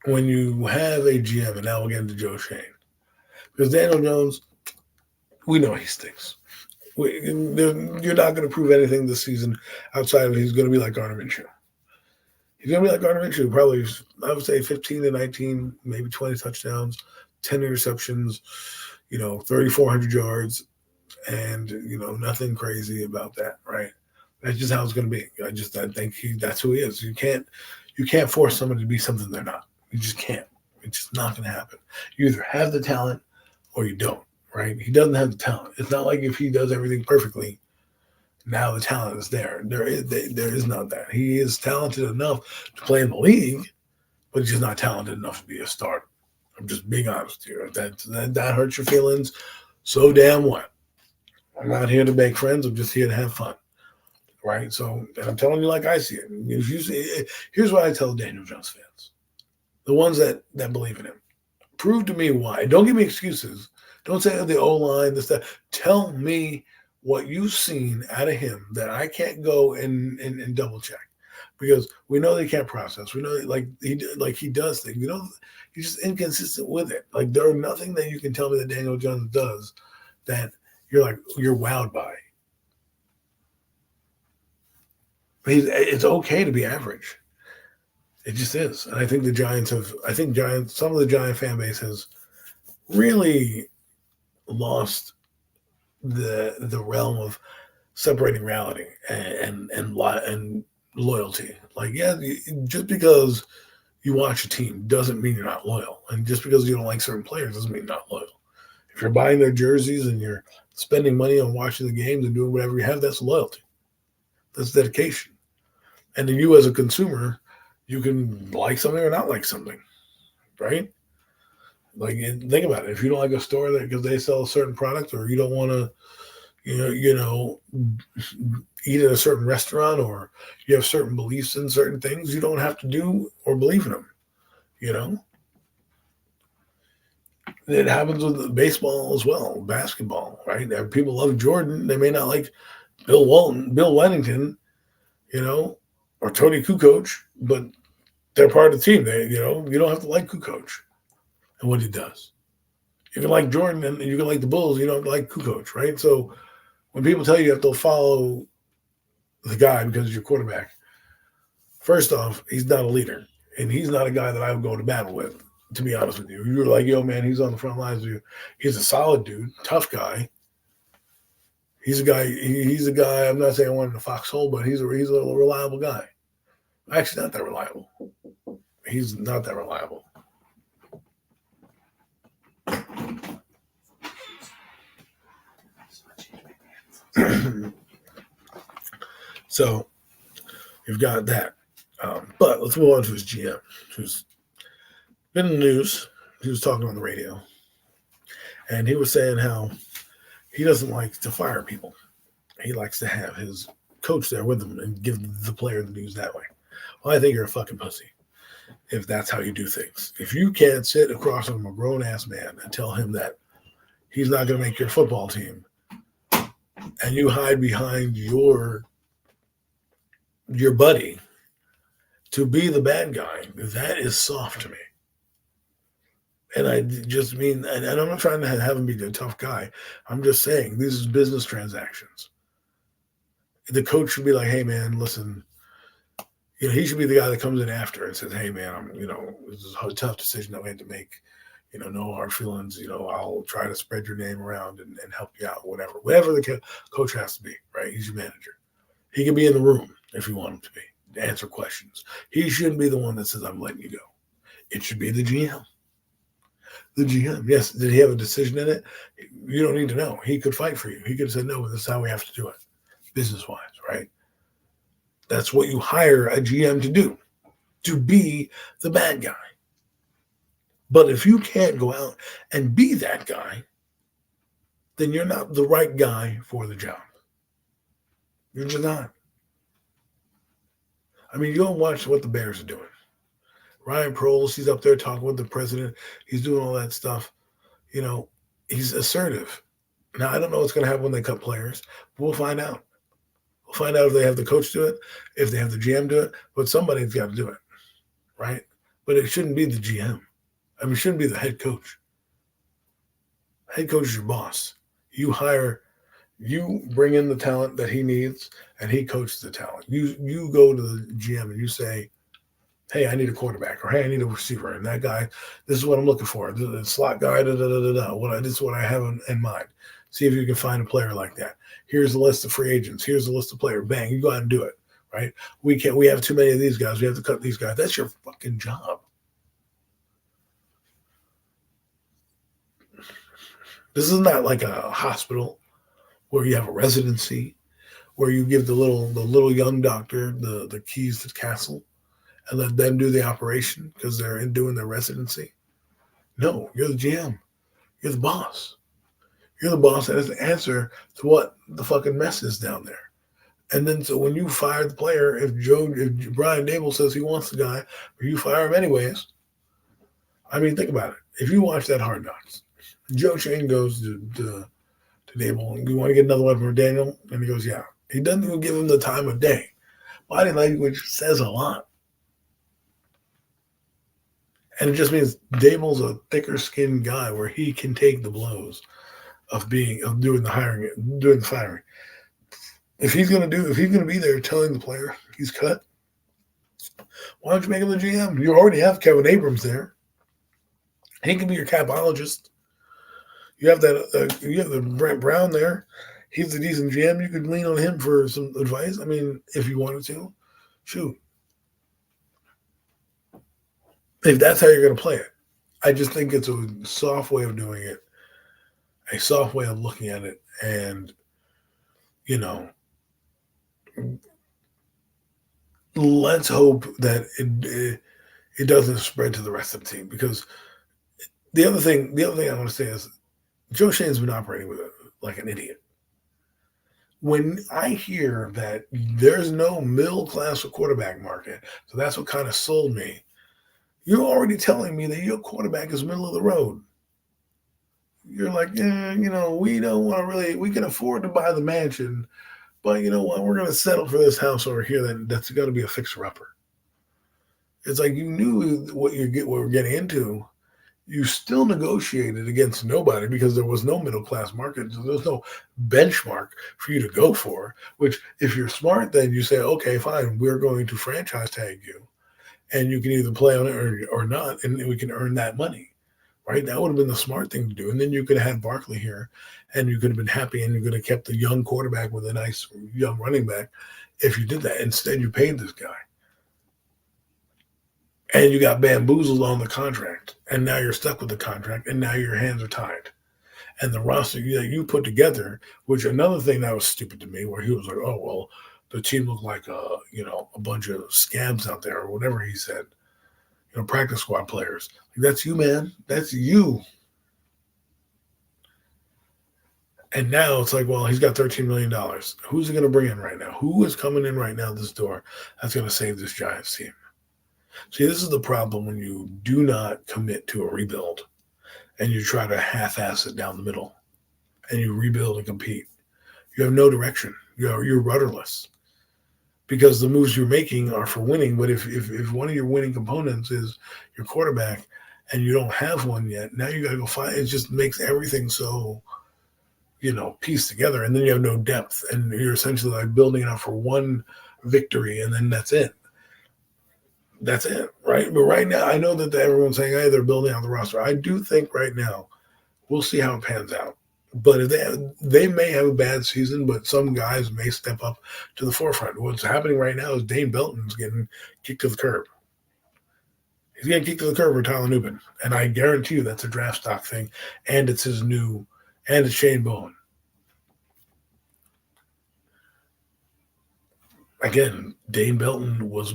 When you have a GM, and now we'll get into Joe Schoen. Because Daniel Jones, we know he stinks. You're not going to prove anything this season outside of he's going to be like Gardner Minshew. He's going to be like Gardner Minshew, probably, I would say 15 to 19, maybe 20 touchdowns, 10 interceptions, 3,400 yards, and, nothing crazy about that, right? That's just how it's going to be. I think that's who he is. You can't force somebody to be something they're not. You just can't. It's just not going to happen. You either have the talent or you don't, right? He doesn't have the talent. It's not like if he does everything perfectly, now the talent is there. There is not that. He is talented enough to play in the league, but he's just not talented enough to be a starter. I'm just being honest here. That hurts your feelings. So damn what? I'm not here to make friends. I'm just here to have fun, right? So, and I'm telling you like I see it. Here's what I tell Daniel Jones fans. The ones that believe in him. Prove to me why. Don't give me excuses. Don't say the O-line, this, that. Tell me what you've seen out of him that I can't go and double check. Because we know they can't process. We know he does things. He's just inconsistent with it. Like, there's nothing that you can tell me that Daniel Jones does that you're wowed by. But it's okay to be average. It just is. And I think some of the Giant fan base has really lost the realm of separating reality and loyalty. Like, yeah, just because you watch a team doesn't mean you're not loyal. And just because you don't like certain players doesn't mean you're not loyal. If you're buying their jerseys and you're spending money on watching the games and doing whatever you have, that's loyalty. That's dedication. And then you as a consumer, you can like something or not like something, right? Like, think about it. If you don't like a store because they sell a certain product, or you don't want to, eat at a certain restaurant, or you have certain beliefs in certain things, you don't have to do or believe in them. It happens with baseball as well, basketball, right? People love Jordan. They may not like Bill Wennington, or Tony Kukoc, but they're part of the team. You don't have to like Kukoc and what he does. You can like Jordan and you can like the Bulls. You don't like Kukoc, right? So when people tell you have to follow the guy because he's your quarterback, first off, he's not a leader, and he's not a guy that I would go to battle with. To be honest with you, you're like, yo, man, he's on the front lines with you. He's a solid dude, tough guy. He's a guy. He's a guy. I'm not saying I want him in a foxhole, but he's a reliable guy. Actually, not that reliable. He's not that reliable. So you've got that. But let's move on to his GM, who's been in the news. He was talking on the radio, and he was saying how he doesn't like to fire people. He likes to have his coach there with him and give the player the news that way. Well, I think you're a fucking pussy if that's how you do things. If you can't sit across from a grown-ass man and tell him that he's not going to make your football team, and you hide behind your buddy to be the bad guy, that is soft to me. And I just mean, and I'm not trying to have him be a tough guy. I'm just saying, these are business transactions. The coach should be like, hey, man, listen, he should be the guy that comes in after and says, hey, man, this is a tough decision that we had to make. No hard feelings. I'll try to spread your name around and help you out, whatever the coach has to be, right? He's your manager. He can be in the room if you want him to be, to answer questions. He shouldn't be the one that says, I'm letting you go. It should be the GM. The GM, yes. Did he have a decision in it? You don't need to know. He could fight for you. He could have said, no, this is how we have to do it, business-wise, right? That's what you hire a GM to do, to be the bad guy. But if you can't go out and be that guy, then you're not the right guy for the job. You're just not. I mean, you don't watch what the Bears are doing. Ryan Poles, he's up there talking with the president. He's doing all that stuff. He's assertive. Now, I don't know what's going to happen when they cut players, but we'll find out. We'll find out if they have the coach do it, if they have the GM do it, but somebody's got to do it, right? But it shouldn't be the GM. I mean, it shouldn't be the head coach. Head coach is your boss. You bring in the talent that he needs, and he coaches the talent. You go to the GM and you say, hey, I need a quarterback, or hey, I need a receiver, and that guy, this is what I'm looking for. The slot guy, this is what I have in mind. See if you can find a player like that. Here's a list of free agents. Here's a list of players. Bang, you go out and do it, right? We have too many of these guys. We have to cut these guys. That's your fucking job. This is not like a hospital where you have a residency, where you give the little young doctor the keys to the castle and let them do the operation because they're doing their residency. No, you're the GM. You're the boss. You're the boss that has to answer to what the fucking mess is down there. And then so when you fire the player, if Brian Daboll says he wants the guy, or you fire him anyways, I mean, think about it. If you watch that Hard Knocks, Joe Schoen goes to Daboll, you want to get another one for Daniel? And he goes, yeah. He doesn't even give him the time of day. Body language says a lot. And it just means Daboll's a thicker skinned guy where he can take the blows of doing the firing. If he's gonna be there telling the player he's cut, why don't you make him the GM? You already have Kevin Abrams there. He can be your capologist. You have the Brent Brown there. He's a decent GM. You could lean on him for some advice. I mean, if you wanted to, shoot. If that's how you're going to play it, I just think it's a soft way of doing it, a soft way of looking at it, and let's hope that it doesn't spread to the rest of the team. Because the other thing I want to say is Joe Schoen's been operating with it like an idiot. When I hear that there's no middle class quarterback market, so that's what kind of sold me. You're already telling me that your quarterback is middle of the road. You're like, we don't want to really, we can afford to buy the mansion, But you know what? We're going to settle for this house over here that's going to be a fixer-upper. It's like you knew what we're getting into. You still negotiated against nobody because there was no middle class market. There was no benchmark for you to go for. Which, if you're smart, then you say, okay, fine, we're going to franchise tag you, and you can either play on it or not, and we can earn that money. Right? That would have been the smart thing to do. And then you could have had Barkley here, and you could have been happy, and you could have kept the young quarterback with a nice young running back if you did that. Instead, you paid this guy. And you got bamboozled on the contract, and now you're stuck with the contract, and now your hands are tied. And the roster that you put together, which another thing that was stupid to me, where he was like, "Oh well, the team looked like a bunch of scabs out there," or whatever he said. Practice squad players. Like, that's you, man. That's you. And now it's like, well, he's got $13 million. Who's he going to bring in right now? Who is coming in right now this door that's going to save this Giants team? See, this is the problem when you do not commit to a rebuild and you try to half-ass it down the middle and you rebuild and compete. You have no direction. You're rudderless because the moves you're making are for winning. But if one of your winning components is your quarterback and you don't have one yet, now you got to go find. It just makes everything so, pieced together, and then you have no depth, and you're essentially like building it up for one victory, and then that's it. That's it, right? But right now, I know that everyone's saying, hey, they're building out the roster. I do think right now, we'll see how it pans out. But if they may have a bad season, but some guys may step up to the forefront. What's happening right now is Dane Belton's getting kicked to the curb. He's getting kicked to the curb for Tyler Nubin. And I guarantee you that's a draft stock thing. And it's and it's Shane Bowen. Again, Dane Belton was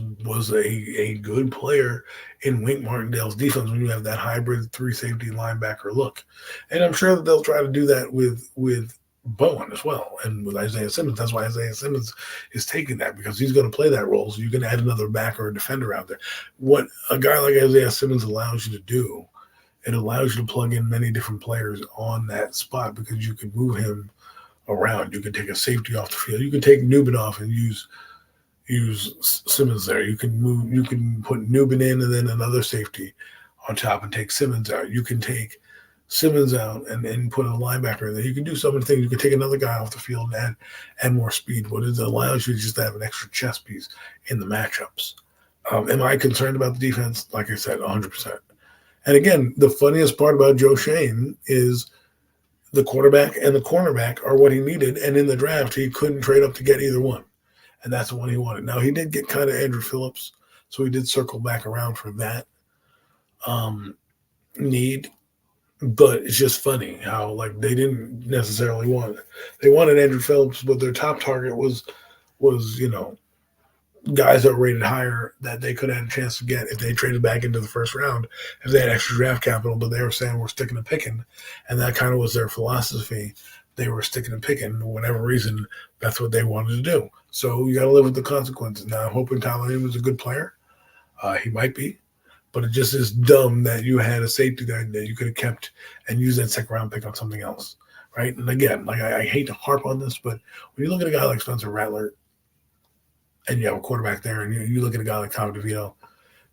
a good player in Wink Martindale's defense when you have that hybrid 3 safety linebacker look. And I'm sure that they'll try to do that with Bowen as well and with Isaiah Simmons. That's why Isaiah Simmons is taking that because he's going to play that role. So you can add another back or a defender out there. What a guy like Isaiah Simmons allows you to do, it allows you to plug in many different players on that spot because you can move him around. You can take a safety off the field. You can take Nubin off and use Simmons there. You can put Nubin in and then another safety on top and take Simmons out. You can take Simmons out and then put a linebacker in there. You can do so many things. You can take another guy off the field and add more speed. What it allows you just to have an extra chess piece in the matchups. Am I concerned about the defense? Like I said, 100%. And again, the funniest part about Joe Schoen is the quarterback and the cornerback are what he needed. And in the draft, he couldn't trade up to get either one. And that's the one he wanted. Now, he did get kind of Andrew Phillips, so he did circle back around for that need. But it's just funny how, like, they didn't necessarily want it. They wanted Andrew Phillips, but their top target was guys that were rated higher that they could have had a chance to get if they traded back into the first round, if they had extra draft capital, but they were saying we're sticking and picking. And that kind of was their philosophy. They were sticking and picking for whatever reason. That's what they wanted to do. So you got to live with the consequences. Now, I'm hoping Tyler Nubin is a good player. He might be. But it just is dumb that you had a safety that you could have kept and used that second round pick on something else, right? And again, like I hate to harp on this, but when you look at a guy like Spencer Rattler and you have a quarterback there and you look at a guy like Tommy DeVito,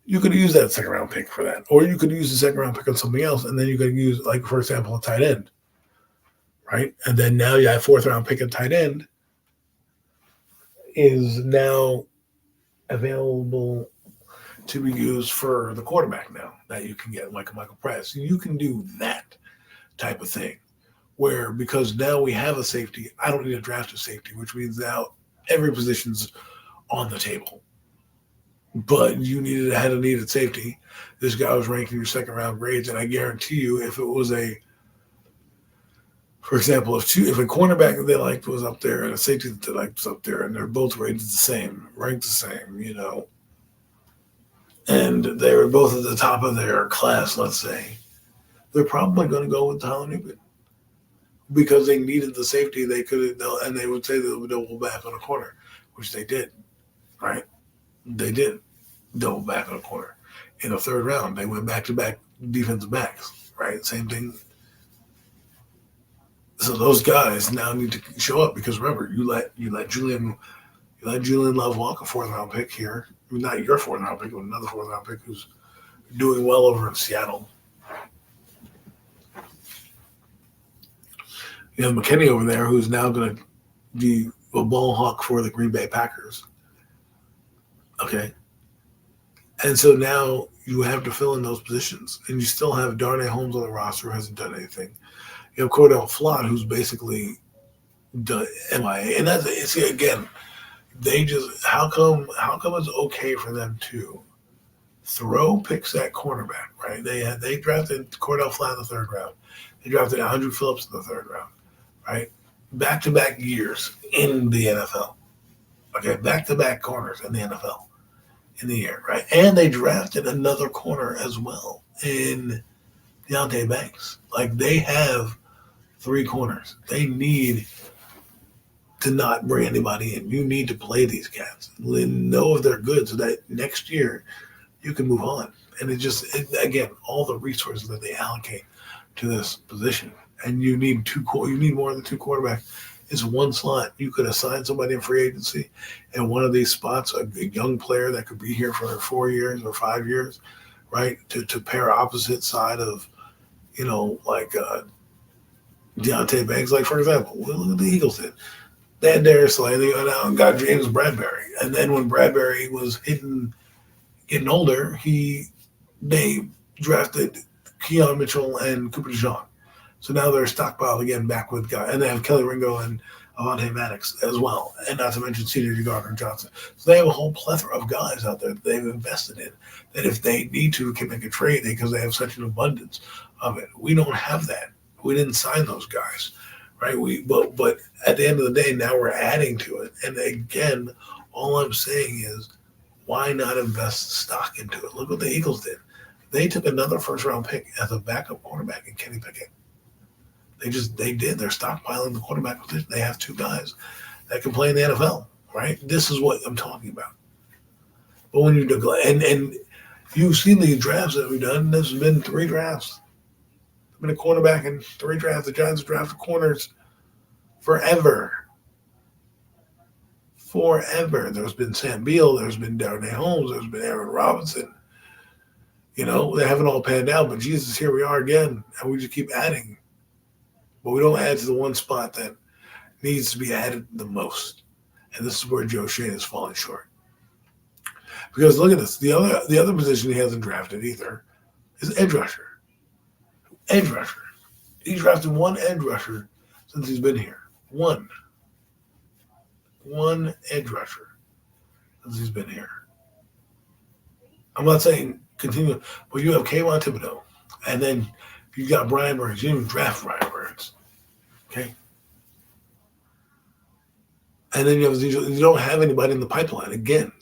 you could use that second round pick for that. Or you could use the second round pick on something else, and then you could use, like, for example, a tight end, right? And then now you have fourth round pick at tight end is now available to be used for the quarterback now that you can get, like a Michael Press. You can do that type of thing where, because now we have a safety, I don't need to draft a safety, which means now every position's on the table. But you had a needed safety. This guy was ranking your second round grades, and I guarantee you, if it was for example, if a cornerback that they liked was up there and a safety that they liked was up there, and they're both rated the same, ranked the same, and they were both at the top of their class, let's say, they're probably going to go with Tyler Nubin because they needed the safety. They could, and they would say they would double back on a corner, which they did, right? They did double back on a corner. In the third round, they went back-to-back defensive backs, right? Same thing So those guys now need to show up because remember, you let Julian Love walk, a fourth round pick here. Not your fourth round pick, but another fourth round pick who's doing well over in Seattle. You have McKinney over there who's now going to be a ball hawk for the Green Bay Packers. Okay. And so now you have to fill in those positions. And you still have Darnay Holmes on the roster who hasn't done anything. You have Cordell Flott who's basically done MIA. And that's, see, again, they just, how come it's okay for them to throw picks at cornerback, right? They drafted Cordell Flott in the third round. They drafted Andrew Phillips in the third round, right? Back-to-back years in the NFL. Okay, back-to-back corners in the NFL in the year, right? And they drafted another corner as well in Deonte Banks. Like, they have 3 corners. They need to not bring anybody in. You need to play these cats. Know if they're good so that next year you can move on. And again, all the resources that they allocate to this position. And you need more than 2 quarterbacks. It's one slot. You could assign somebody in free agency in one of these spots, a young player that could be here for 4 years or 5 years, right? To pair opposite side of, like Deonte Banks. Like, for example, look at the Eagles did. They had Darius Slay, they got James Bradbury. And then when Bradbury was getting older, they drafted Keon Mitchell and Cooper DeJean. So now they're stockpiled again back with guys. And they have Kelly Ringo and Avonte Maddox as well. And not to mention C.J. Gardner-Johnson. So they have a whole plethora of guys out there that they've invested in that if they need to can make a trade because they have such an abundance of it. We don't have that. We didn't sign those guys, right? But at the end of the day, now we're adding to it. And again, all I'm saying is why not invest stock into it? Look what the Eagles did. They took another first-round pick as a backup quarterback in Kenny Pickett. They did. They're stockpiling the quarterback position. They have 2 guys that can play in the NFL, right? This is what I'm talking about. But when you do, and you've seen the drafts that we've done. This has been 3 drafts. There's been a quarterback in 3 drafts. The Giants have drafted corners forever. There's been Sam Beal. There's been Darnay Holmes. There's been Aaron Robinson. They haven't all panned out, but Jesus, here we are again, and we just keep adding. But we don't add to the one spot that needs to be added the most. And this is where Joe Schoen is falling short. Because look at this. The other position he hasn't drafted either is edge rusher. Edge rusher. He's drafted 1 edge rusher since he's been here. One edge rusher since he's been here. I'm not saying continue, but you have Kayvon Thibodeau. And then you got Brian Burns. You didn't even draft Brian Burns. Okay? And then you don't have anybody in the pipeline, again,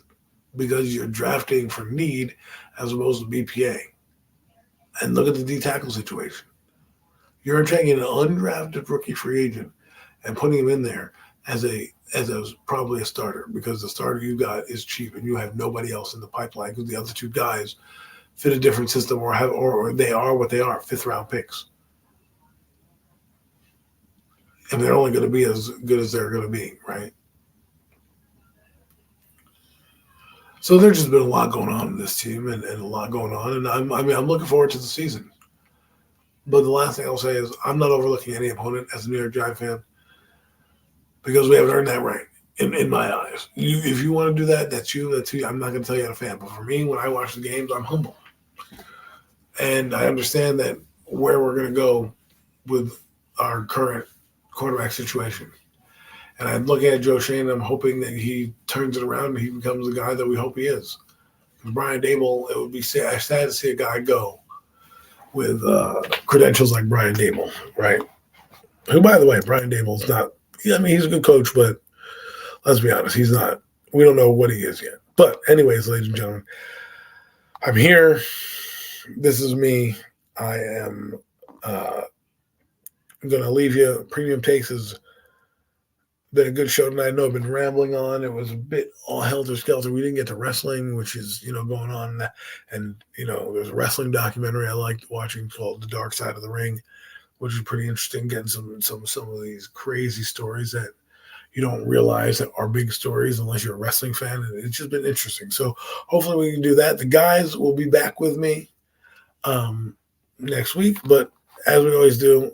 because you're drafting for need as opposed to BPA. And look at the D-tackle situation. You're taking an undrafted rookie free agent and putting him in there as probably a starter because the starter you got is cheap and you have nobody else in the pipeline because the other 2 guys fit a different system or they are what they are, 5th-round picks. And they're only going to be as good as they're going to be, right? So there's just been a lot going on in this team and a lot going on. And I'm looking forward to the season. But the last thing I'll say is I'm not overlooking any opponent as a New York Giant fan because we haven't earned that right in my eyes. If you want to do that, that's you. I'm not going to tell you how to fan. But for me, when I watch the games, I'm humble. And I understand that where we're going to go with our current quarterback situation. And I'm looking at Joe Schoen, and I'm hoping that he turns it around and he becomes the guy that we hope he is. Because Brian Daboll, it would be sad to see a guy go with credentials like Brian Daboll, right? Who, by the way, Brian Daboll's not – he's a good coach, but let's be honest, he's not – we don't know what he is yet. But anyways, ladies and gentlemen, I'm here. This is me. I am going to leave you. Premium Takes has been a good show tonight. I know I've been rambling on. It was a bit all helter-skelter. We didn't get to wrestling, which is, going on. And, there's a wrestling documentary I liked watching called The Dark Side of the Ring, which is pretty interesting. Getting some of these crazy stories that you don't realize that are big stories unless you're a wrestling fan, and it's just been interesting. So hopefully we can do that. The guys will be back with me next week, but as we always do,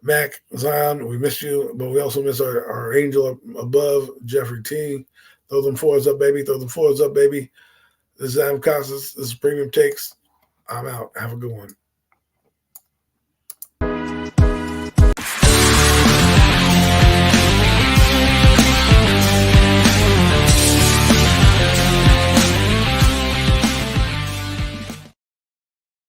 Mac, Zion, we miss you, but we also miss our angel above, Jeffrey T. Throw them fours up, baby. Throw them fours up, baby. This is Adam Casas. This is Premium Takes. I'm out. Have a good one.